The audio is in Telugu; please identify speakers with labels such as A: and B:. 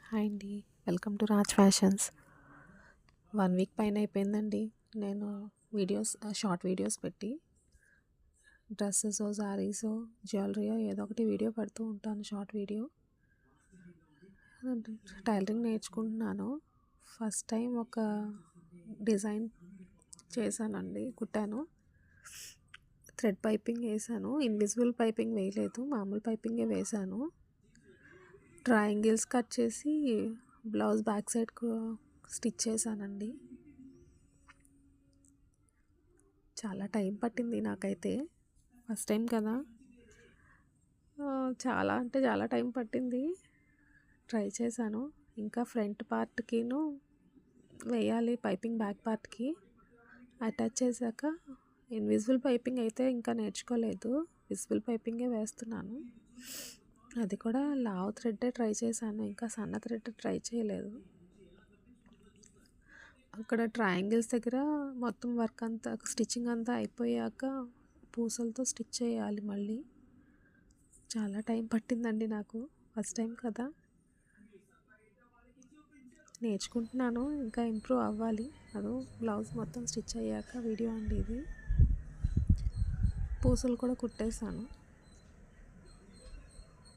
A: హాయ్ అండి. Welcome to Raj fashions. 1 week పైన అయిపోయిందండి. నేను షార్ట్ వీడియోస్ పెట్టి డ్రెస్సెసో, శారీసో, జ్యువెలరీయో ఏదో ఒకటి వీడియో పెడుతూ ఉంటాను. Short video. టైలరింగ్ నేర్చుకుంటున్నాను. ఫస్ట్ టైం ఒక డిజైన్ చేశానండి, కుట్టాను. థ్రెడ్ పైపింగ్ వేసాను. ఇన్విజిబుల్ పైపింగ్ వేయలేదు, మామూలు పైపింగే వేసాను. ట్రయాంగిల్స్ కట్ చేసి బ్లౌజ్ బ్యాక్ సైడ్ స్టిచ్ చేశానండి. చాలా టైం పట్టింది నాకైతే, ఫస్ట్ టైం కదా. చాలా టైం పట్టింది. ట్రై చేశాను. ఇంకా ఫ్రంట్ పార్ట్కిను వేయాలి పైపింగ్, బ్యాక్ పార్ట్కి అటాచ్ చేశాక. ఇన్విజిబుల్ పైపింగ్ అయితే ఇంకా నేర్చుకోలేదు, విజిబుల్ పైపింగే వేస్తున్నాను. అది కూడా లావ్ థ్రెడ్డే ట్రై చేశాను, ఇంకా సన్న థ్రెడ్ ట్రై చేయలేదు. అక్కడ ట్రయాంగిల్స్ దగ్గర మొత్తం వర్క్ అంతా, స్టిచ్చింగ్ అంతా అయిపోయాక పూసలతో స్టిచ్ చేయాలి మళ్ళీ. చాలా టైం పట్టిందండి నాకు, ఫస్ట్ టైం కదా. నేర్చుకుంటున్నాను, ఇంకా ఇంప్రూవ్ అవ్వాలి. బ్లౌజ్ మొత్తం స్టిచ్ అయ్యాక వీడియో అండి ఇది. పూసలు కూడా కుట్టేశాను.